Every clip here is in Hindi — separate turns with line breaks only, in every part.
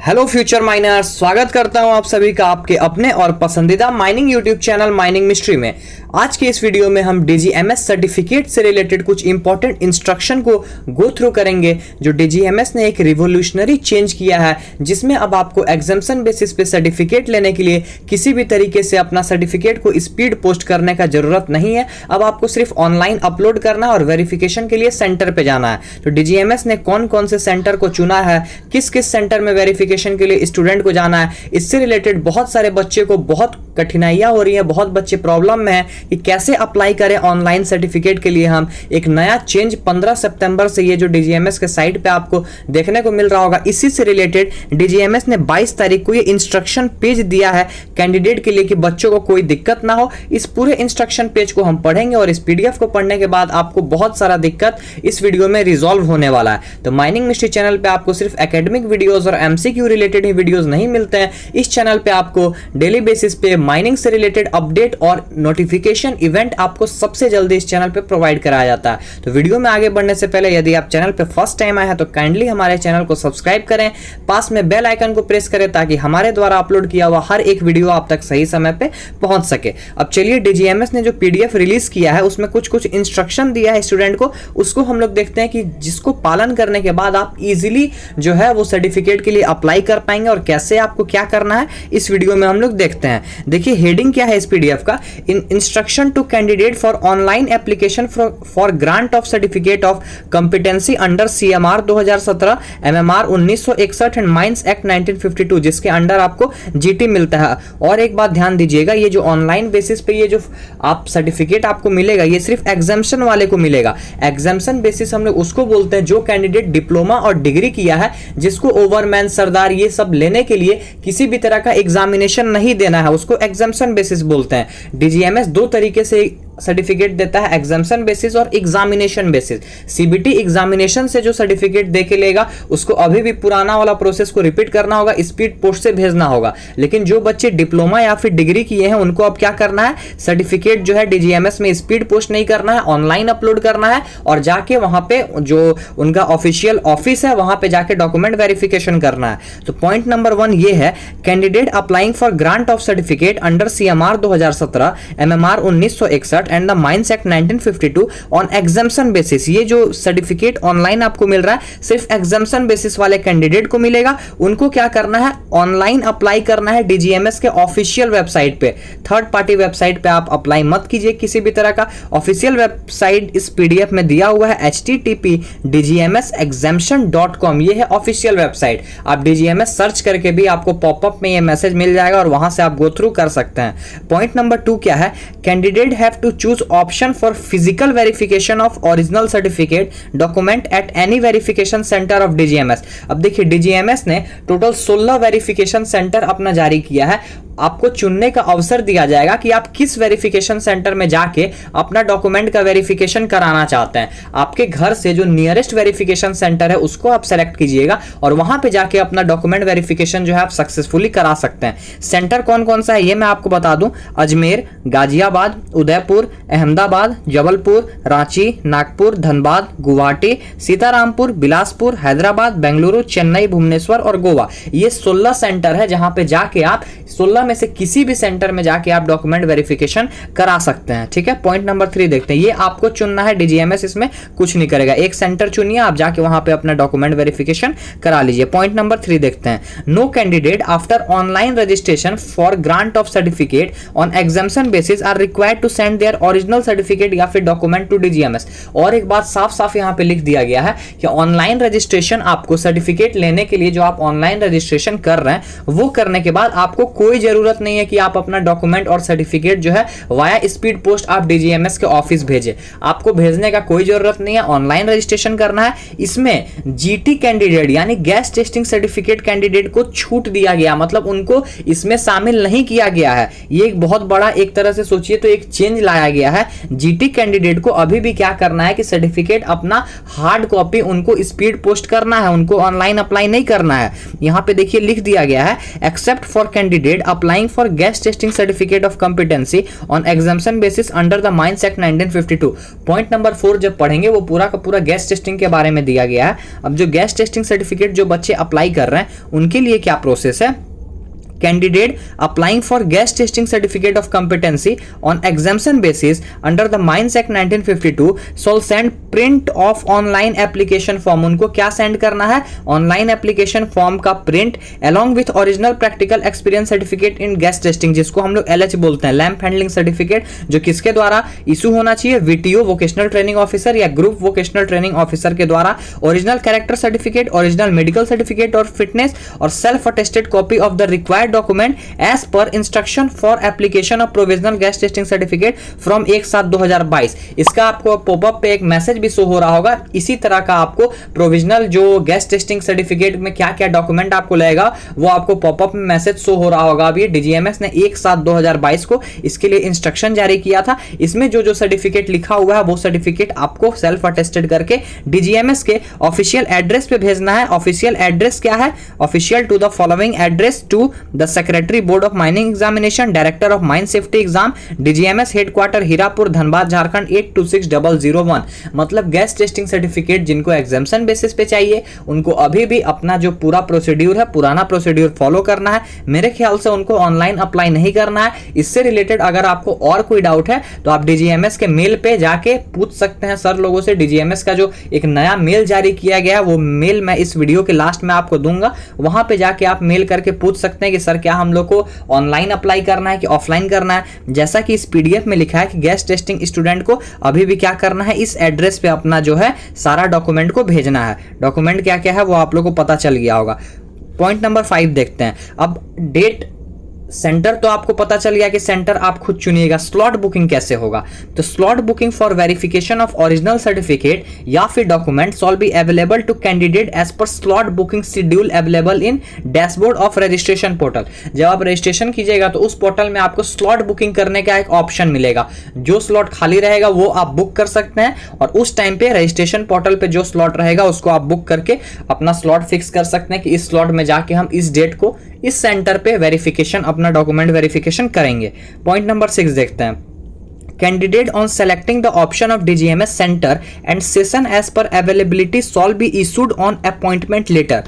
हेलो फ्यूचर माइनर्स, स्वागत करता हूं आप सभी का आपके अपने और पसंदीदा mining YouTube channel mining mystery में। आज के इस वीडियो में हम DGMS सर्टिफिकेट से रिलेटेड कुछ इंपॉर्टेंट इंस्ट्रक्शन को गो थ्रू करेंगे जो DGMS ने एक रिवोल्यूशनरी चेंज किया है, जिसमें अब आपको एग्जाम्पशन बेसिस पे सर्टिफिकेट लेने के लिए किसी भी तरीके से अपना सर्टिफिकेट को स्पीड पोस्ट करने का जरूरत नहीं है। अब आपको सिर्फ ऑनलाइन अपलोड करना और वेरिफिकेशन के लिए सेंटर पे जाना है। तो DGMS ने कौन कौन से सेंटर को चुना है, किस किस सेंटर में वेरिफिकेशन के लिए स्टूडेंट को जाना है, इससे रिलेटेड बहुत सारे बच्चे को बहुत कठिनाइयां हो रही हैं, बहुत बच्चे प्रॉब्लम में हैं कि कैसे अप्लाई करें ऑनलाइन सर्टिफिकेट के लिए। हम एक नया चेंज 15 सितंबर से ये जो DGMS के साइट पे आपको देखने को मिल रहा होगा, इसी से रिलेटेड DGMS ने 22 तारीख को ये इंस्ट्रक्शन पेज दिया है कैंडिडेट के लिए कि बच्चों को कोई दिक्कत ना हो। इस पूरे इंस्ट्रक्शन पेज को हम पढ़ेंगे और इस PDF को पढ़ने के बाद आपको बहुत सारा दिक्कत इस वीडियो में रिजॉल्व होने वाला है। तो माइनिंग मिस्ट्री चैनल पे आपको सिर्फ एकेडमिक वीडियोस और MCQ रिलेटेड ही वीडियोस नहीं मिलते हैं। इस चैनल पे आपको डेली बेसिस पे माइनिंग से रिलेटेड अपडेट और नोटिफिकेशन इवेंट आपको सबसे जल्दी इस चैनल पे प्रोवाइड कराया जाता है। तो वीडियो में आगे बढ़ने से पहले यदि आप चैनल पे फर्स्ट टाइम आए हैं तो काइंडली हमारे चैनल को सब्सक्राइब करें, पास में बेल आइकन को प्रेस करें ताकि हमारे द्वारा अपलोड किया हुआ हर एक वीडियो आप तक सही समय पे पहुंच सके। अब चलिए, DGMS ने जो PDF रिलीज किया है उसमें कुछ कुछ इंस्ट्रक्शन दिया है स्टूडेंट को, उसको हम लोग देखते हैं कि जिसको पालन करने के बाद आप इजीली जो है वो सर्टिफिकेट के लिए अप्लाई कर पाएंगे और कैसे आपको क्या करना है इस वीडियो में हम लोग देखते हैं। देखिए हेडिंग क्या है इस PDF का, instruction to candidate for online application for grant of certificate of competency under CMR 2017, MMR 1961 and mines act 1952, जिसके अंडर आपको GT मिलता है। और एक बात ध्यान दीजिएगा, ये जो ऑनलाइन बेसिस पे ये जो आप सर्टिफिकेट आपको मिलेगा ये सिर्फ एग्जाम्पशन वाले को मिलेगा। एग्जाम्पशन बेसिस हम लोग उसको बोलते हैं जो कैंडिडेट डिप्लोमा और डिग्री किया है, जिसको ओवरमैन, सरदार ये सब लेने के लिए किसी भी तरह का एग्जामिनेशन नहीं देना है, उसको एग्जाम्पशन बेसिस बोलते हैं। DGMS दो तरीके से सर्टिफिकेट देता है, एग्जाम्पशन बेसिस और एग्जामिनेशन बेसिस। CBT एग्जामिनेशन से जो सर्टिफिकेट दे के लेगा उसको अभी भी पुराना वाला प्रोसेस को रिपीट करना होगा, स्पीड पोस्ट से भेजना होगा। लेकिन जो बच्चे डिप्लोमा या फिर डिग्री किए हैं उनको अब क्या करना है, सर्टिफिकेट जो है DGMS में स्पीड पोस्ट नहीं करना है, ऑनलाइन अपलोड करना है और जाके वहां पे जो उनका ऑफिशियल ऑफिस है वहां पे जाके डॉक्यूमेंट वेरिफिकेशन करना है। तो पॉइंट नंबर 1 ये है, candidate applying for grant of certificate under CMR 2017, MMR 1961 and the mines act 1952 on exemption basis. ये जो सर्टिफिकेट ऑनलाइन आपको मिल रहा है सिर्फ एग्जाम्पशन बेसिस वाले कैंडिडेट को मिलेगा। उनको क्या करना है, ऑनलाइन अप्लाई करना है DGMS के ऑफिशियल वेबसाइट पे, थर्ड पार्टी वेबसाइट पे आप अप्लाई मत कीजिए किसी भी तरह का। ऑफिशियल वेबसाइट इस PDF में दिया हुआ है http://dgmsexemption.com, ये है ऑफिशियल वेबसाइट। आप DGMS सर्च करके भी आपको पॉपअप में ये मैसेज मिल जाएगा और वहां से आप गो थ्रू कर सकते हैं। पॉइंट नंबर 2 क्या है, candidate have to choose option for physical verification of original certificate document at any verification centre of DGMS। अब देखिए DGMS ने टोटल 16 वेरिफिकेशन सेंटर अपना जारी किया है। आपको चुनने का अवसर दिया जाएगा कि आप किस वेरिफिकेशन सेंटर में जाके अपना डॉक्यूमेंट का वेरिफिकेशन कराना चाहते हैं। आपके घर से जो नियरेस्ट वेरिफिकेशन सेंटर है उसको आप सेलेक्ट कीजिएगा और वहां पे जाके अपना डॉक्यूमेंट वेरिफिकेशन जो है आप सक्सेसफुली करा सकते हैं। सेंटर कौन कौन सा है ये मैं आपको बता दूं, अजमेर, गाजियाबाद, उदयपुर, अहमदाबाद, जबलपुर, रांची, नागपुर, धनबाद, गुवाहाटी, सीतारामपुर, बिलासपुर, हैदराबाद, बेंगलुरु, चेन्नई, भुवनेश्वर और गोवा। ये 16 सेंटर है जहां पे जाके आप 16 में से किसी भी सेंटर में जाके आप डॉक्यूमेंट वेरिफिकेशन करा सकते हैं। ठीक है, पॉइंट नंबर 3 देखते हैं। ये आपको चुनना है, DGMS इसमें कुछ नहीं करेगा। एक सेंटर चुनिए, आप जाके वहां पे अपना डॉक्यूमेंट वेरिफिकेशन करा लीजिए। पॉइंट नंबर 3 देखते हैं, no candidate after online registration for grant of certificate on exemption basis are required to send their original certificate या फिर डॉक्यूमेंट टू DGMS। और एक बात साफ साफ यहाँ पे लिख दिया गया है कि ऑनलाइन रजिस्ट्रेशन, आपको सर्टिफिकेट लेने के लिए जो आप ऑनलाइन रजिस्ट्रेशन कर रहे हैं वो करने के बाद आपको कोई जरूरत नहीं है कि आप अपना डॉक्यूमेंट और सर्टिफिकेट जो है वाया स्पीड पोस्ट आप DGMS के ऑफिस भेजें। आपको भेजने का कोई जरूरत नहीं है, ऑनलाइन रजिस्ट्रेशन करना है। इसमें GT कैंडिडेट यानी गैस टेस्टिंग सर्टिफिकेट कैंडिडेट को छूट दिया गया, मतलब उनको इसमें शामिल नहीं किया गया है। ये एक बहुत बड़ा, एक तरह से सोचिए तो एक चेंज लाया बताया गया है जीटी कैंडिडेट को अभी भी क्या करना है कि सर्टिफिकेट अपना हार्ड कॉपी उनको स्पीड पोस्ट करना है, उनको ऑनलाइन अप्लाई नहीं करना है। यहाँ पे देखिए लिख दिया गया है except for candidate applying for gas testing certificate of competency on exemption basis under the mines act 1952। Point number 4 जब पढ़ेंगे वो पूरा का पूरा गैस टेस्टिंग के बारे में दिया गया है। अब जो गैस टेस्टिंग सर्टिफिकेट जो बच्चे अप्लाई कर रहे हैं उनके लिए क्या प्रोसेस है, candidate applying for gas testing certificate of competency on exemption basis under the Mines Act 1952 shall send print of online application form। उनको क्या सेंड करना है, ऑनलाइन एप्लीकेशन फॉर्म का print along with original practical experience certificate in gas testing, जिसको हम लोग LH बोलते हैं, लैंप हैंडलिंग सर्टिफिकेट, जो किसके द्वारा इशू होना चाहिए, VTO वोकेशनल ट्रेनिंग ऑफिसर या ग्रुप वोकेशनल ट्रेनिंग ऑफिसर के द्वारा। Original character certificate, original medical certificate और फिटनेस और self attested copy of the required document as per instruction for application of provisional gas testing certificate from 1/7/2022। इसका आपको पॉपअप पे एक मैसेज भी शो हो रहा होगा। इसी तरह का आपको प्रोविजनल जो गैस टेस्टिंग सर्टिफिकेट में क्या क्या डॉक्यूमेंट आपको लगेगा वो आपको पॉपअप में मैसेज शो हो रहा होगा। अभी डीजीएमएस ने 1/7/2022 को इसके लिए इंस्ट्रक्शन जारी किया था। इसमें जो जो सर्टिफिकेट लिखा हुआ है वो सर्टिफिकेट आपको सेल्फ अटेस्टेड करके डीजीएमएस के ऑफिशियल एड्रेस पे भेजना है। ऑफिशियल एड्रेस क्या है, official to the following address to the secretary board of mining examination, director of mine safety exam, DGMS headquarter Hirapur Dhanbad Jharkhand 826001। मतलब गैस टेस्टिंग सर्टिफिकेट जिनको एग्जाम्शन बेसिस पे चाहिए उनको अभी भी अपना जो पूरा प्रोसीड्यूर है, पुराना प्रोसीड्यूर फॉलो करना है। मेरे ख्याल से उनको ऑनलाइन अप्लाई नहीं करना है। इससे रिलेटेड अगर आपको और कोई डाउट है तो आप डीजीएमएस के मेल पे जाके पूछ सकते हैं सर लोगों से। डीजीएमएस का जो एक नया मेल जारी किया गया है वो मेल मैं इस वीडियो के लास्ट में आपको दूंगा, वहां पे जाके आप मेल करके पूछ सकते हैं कि सर क्या हम लोग को ऑनलाइन अप्लाई करना है कि ऑफलाइन करना है। जैसा कि इस पीडीएफ में लिखा है कि गैस टेस्टिंग स्टूडेंट को अभी भी क्या करना है, इस एड्रेस पे अपना जो है सारा डॉक्यूमेंट को भेजना है। डॉक्यूमेंट क्या क्या है वो आप लोग को पता चल गया होगा। पॉइंट नंबर 5 देखते हैं। अब डेट, सेंटर तो आपको पता चल गया कि सेंटर आप खुद चुनिएगा। स्लॉट बुकिंग कैसे होगा, तो slot booking for verification of original certificate या फिर document shall be available to candidate as per slot booking schedule available in dashboard of registration portal. जब आप रजिस्ट्रेशन कीजिएगा तो उस पोर्टल में आपको स्लॉट बुकिंग करने का एक ऑप्शन मिलेगा। जो स्लॉट खाली रहेगा वो आप बुक कर सकते हैं और उस टाइम पे रजिस्ट्रेशन पोर्टल पे जो स्लॉट रहेगा उसको आप बुक करके अपना स्लॉट फिक्स कर सकते हैं कि इस स्लॉट में जाके हम इस डेट को इस सेंटर पे वेरिफिकेशन अपना डॉक्यूमेंट वेरिफिकेशन करेंगे। पॉइंट नंबर 6 देखते हैं। Candidate on selecting the option of DGMS center and session as per availability shall be issued on appointment letter।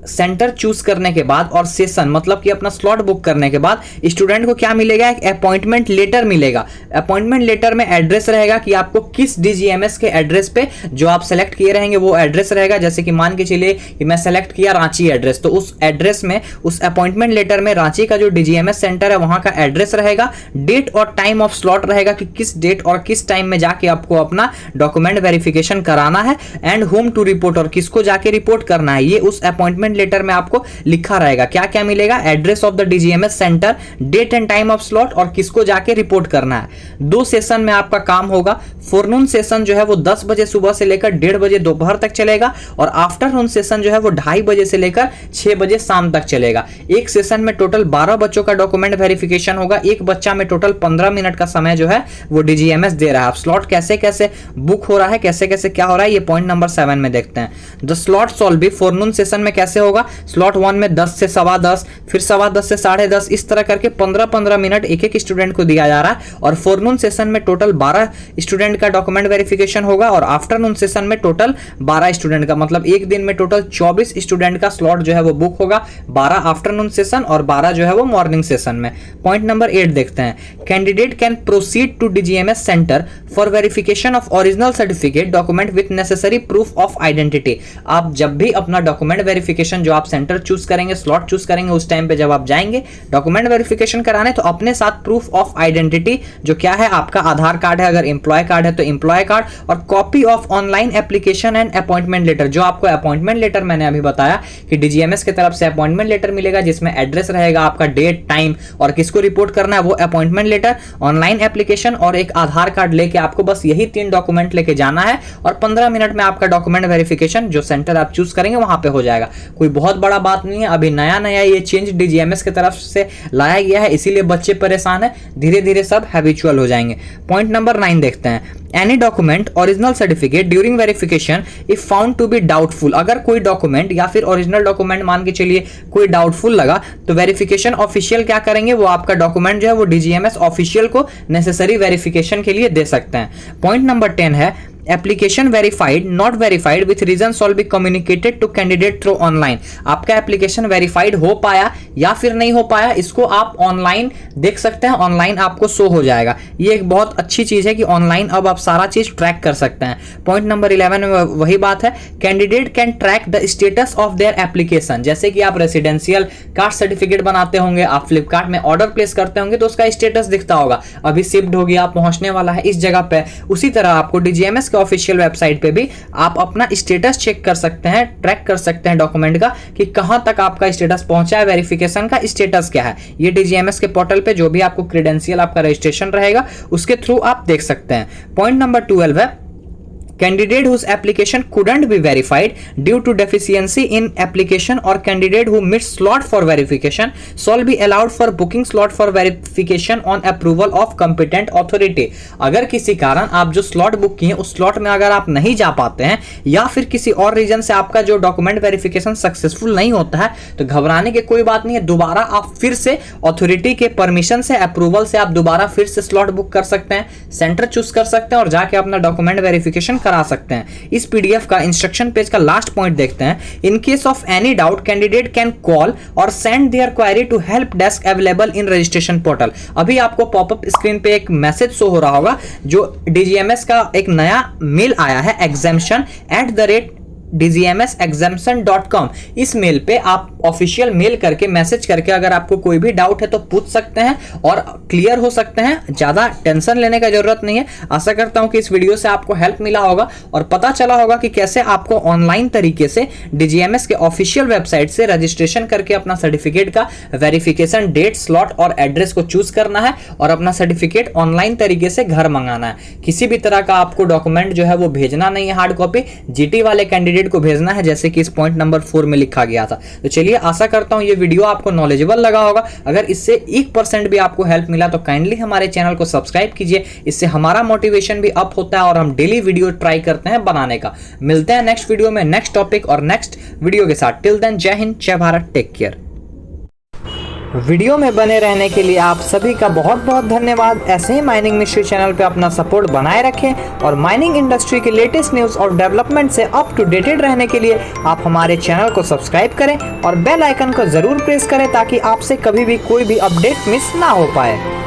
Centre choose करने के बाद और सेशन मतलब कि अपना स्लॉट बुक करने के बाद स्टूडेंट को क्या मिलेगा, एक अपॉइंटमेंट लेटर मिलेगा। अपॉइंटमेंट लेटर में एड्रेस रहेगा कि आपको किस डीजीएमएस के एड्रेस पे जो आप सेलेक्ट किए रहेंगे वो एड्रेस रहेगा। जैसे कि मान के चलिए कि मैं सेलेक्ट किया रांची एड्रेस, तो उस एड्रेस में उस अपॉइंटमेंट लेटर में रांची का जो डीजीएमएस सेंटर है वहां का एड्रेस रहेगा, डेट और टाइम ऑफ स्लॉट रहेगा कि किस डेट और किस टाइम में जाके आपको अपना डॉक्यूमेंट वेरिफिकेशन कराना है, एंड होम टू रिपोर्ट और किसको जाके रिपोर्ट करना है ये उस अपॉइंटमेंट लेटर में आपको लिखा रहेगा। क्या क्या मिलेगा, address of the DGMS centre, date and time of slot और किसको जाके रिपोर्ट करना है। 2 सेशन में आपका काम होगा। फोरनून सेशन जो है वो 10 बजे सुबह से लेकर 1:30 बजे दोपहर तक चलेगा और आफ्टरनून सेशन जो है वो 2:30 बजे से लेकर 6 बजे शाम तक चलेगा। एक सेशन में टोटल 12 बच्चों का डॉक्यूमेंट वेरिफिकेशन होगा। एक बच्चा में टोटल 15 मिनट का समय जो है वो डीजीएमएस दे रहा है। स्लॉट कैसे कैसे बुक हो रहा है, कैसे कैसे क्या हो रहा है, ये पॉइंट नंबर 7 में देखते हैं। The slot shawl B, फोरनून session में कैसे होगा, स्लॉट 1 में 10 से 10:15, फिर 10:15 से 10:30, इस तरह करके 15-15 मिनट एक एक स्टूडेंट को दिया जा रहा है। और फोरनून सेशन में टोटल 12 स्टूडेंट का डॉक्यूमेंट वेरिफिकेशन होगा और आफ्टरनून सेशन में टोटल 12 स्टूडेंट का, मतलब एक दिन में टोटल 24 स्टूडेंट का स्लॉट जो है वो बुक होगा। 12 आफ्टरनून सेशन और 12 जो है वो मॉर्निंग सेशन में। पॉइंट नंबर 8 देखते हैं। Candidate can proceed to DGMS centre for verification of original certificate document with necessary proof of identity. आप जब भी अपना डॉक्यूमेंट वेरिफिकेशन जो आप सेंटर चूज करेंगे, स्लॉट चूज करेंगे, उस टाइम पे जब आप जाएंगे डॉक्यूमेंट वेरिफिकेशन कराने तो अपने साथ प्रूफ ऑफ आइडेंटिटी जो क्या है, आपका आधार कार्ड है, अगर एम्प्लॉय कार्ड कार्ड है तो एम्प्लॉय कार्ड, और copy of online application and appointment letter. जो आपको अपॉइंटमेंट लेटर मैंने अभी बताया कि डीजीएमएस की तरफ से अपॉइंटमेंट लेटर मिलेगा जिसमें एड्रेस रहेगा, आपका डेट टाइम और किसको रिपोर्ट करना है वो अपॉइंटमेंट लेटर, ऑनलाइन एप्लीकेशन और एक आधार कार्ड लेके आपको बस यही 3 डॉक्यूमेंट लेके जाना है और 15 मिनट में आपका डॉक्यूमेंट वेरिफिकेशन जो सेंटर आप चूज करेंगे वहां पे हो जाएगा। कोई बहुत बड़ा बात नहीं है, अभी नया नया ये चेंज डीजीएमएस की तरफ से लाया गया है, इसीलिए बच्चे परेशान है, धीरे धीरे सब हैबिचुअल हो जाएंगे। पॉइंट नंबर 9 देखते हैं। Any document original certificate during verification if found to be doubtful. अगर कोई डॉक्यूमेंट या फिर ओरिजिनल डॉक्यूमेंट मान के चलिए कोई डाउटफुल लगा तो वेरिफिकेशन ऑफिशियल क्या करेंगे, वो आपका डॉक्यूमेंट जो है वो डीजीएमएस ऑफिशियल को नेसेसरी वेरिफिकेशन के लिए दे सकते हैं। पॉइंट नंबर 10 है application verified not verified with reason shall be communicated to candidate through online. आपका एप्लीकेशन वेरीफाइड हो पाया या फिर नहीं हो पाया इसको आप ऑनलाइन देख सकते हैं, ऑनलाइन आपको शो हो जाएगा। ये एक बहुत अच्छी चीज है कि ऑनलाइन अब आप सारा चीज ट्रैक कर सकते हैं। पॉइंट नंबर 11 में वही बात है, candidate can track the status of their application. जैसे कि आप रेसिडेंशियल कास्ट सर्टिफिकेट बनाते होंगे, आप फ्लिपकार्ट में ऑर्डर प्लेस करते होंगे तो उसका स्टेटस दिखता होगा, अभी शिफ्ट हो गया, पहुंचने वाला है इस जगह पे। उसी तरह आपको डीजीएमएस ऑफिशियल वेबसाइट पे भी आप अपना स्टेटस चेक कर सकते हैं, ट्रैक कर सकते हैं डॉक्यूमेंट का कि कहां तक आपका स्टेटस पहुंचा है, वेरिफिकेशन का स्टेटस क्या है। ये डीजीएमएस के पोर्टल पे जो भी आपको क्रेडेंशियल आपका रजिस्ट्रेशन रहेगा उसके थ्रू आप देख सकते हैं। पॉइंट नंबर 12 है candidate whose application couldn't be verified due to deficiency in application or candidate who missed slot for verification shall be allowed for booking slot for verification on approval of competent authority। अगर किसी कारण आप जो स्लॉट बुक किए उस स्लॉट में अगर आप नहीं जा पाते हैं या फिर किसी और रीजन से आपका जो डॉक्यूमेंट वेरिफिकेशन सक्सेसफुल नहीं होता है तो घबराने की कोई बात नहीं है, दोबारा आप फिर से अथॉरिटी के परमिशन से अप्रूवल से आप दोबारा फिर से स्लॉट बुक कर सकते हैं, सेंटर चूज कर सकते हैं और जाके अपना डॉक्यूमेंट वेरिफिकेशन करा सकते हैं। इस पीडीएफ का इंस्ट्रक्शन पेज का लास्ट पॉइंट देखते हैं। In case of any doubt candidate can call or send their query to help desk available in registration portal. अभी आपको पॉपअप स्क्रीन पे एक मैसेज शो हो रहा होगा जो डीजीएमएस का एक नया मेल आया है exemption@dgmsexemption.com। इस मेल पे आप ऑफिशियल मेल करके मैसेज करके अगर आपको कोई भी डाउट है तो पूछ सकते हैं और क्लियर हो सकते हैं, ज्यादा टेंशन लेने का जरूरत नहीं है। आशा करता हूं कि इस वीडियो से आपको हेल्प मिला होगा और पता चला होगा कि कैसे आपको ऑनलाइन तरीके से डीजीएमएस के ऑफिशियल वेबसाइट से रजिस्ट्रेशन करके अपना सर्टिफिकेट का वेरिफिकेशन डेट, स्लॉट और एड्रेस को चूज करना है और अपना सर्टिफिकेट ऑनलाइन तरीके से घर मंगाना है। किसी भी तरह का आपको डॉक्यूमेंट जो है वो भेजना नहीं है हार्ड कॉपी, जीटी वाले कैंडिडेट को भेजना है जैसे कि इस पॉइंट नंबर 4 में लिखा गया था। तो चलिए आशा करता हूं ये वीडियो आपको नॉलेजेबल लगा होगा। अगर इससे 1% भी आपको हेल्प मिला तो काइंडली हमारे चैनल को सब्सक्राइब कीजिए, इससे हमारा मोटिवेशन भी अप होता है और हम डेली वीडियो ट्राई करते हैं बनाने का। मिलते हैं नेक्स्ट वीडियो में नेक्स्ट टॉपिक और नेक्स्ट वीडियो के साथ। टिल देन जय हिंद, जय भारत, टेक केयर। वीडियो में बने रहने के लिए आप सभी का बहुत बहुत धन्यवाद। ऐसे ही माइनिंग मिस्ट्री चैनल पे अपना सपोर्ट बनाए रखें और माइनिंग इंडस्ट्री के लेटेस्ट न्यूज़ और डेवलपमेंट से अप टू डेटेड रहने के लिए आप हमारे चैनल को सब्सक्राइब करें और बेल आइकन को जरूर प्रेस करें ताकि आपसे कभी भी कोई भी अपडेट मिस ना हो पाए।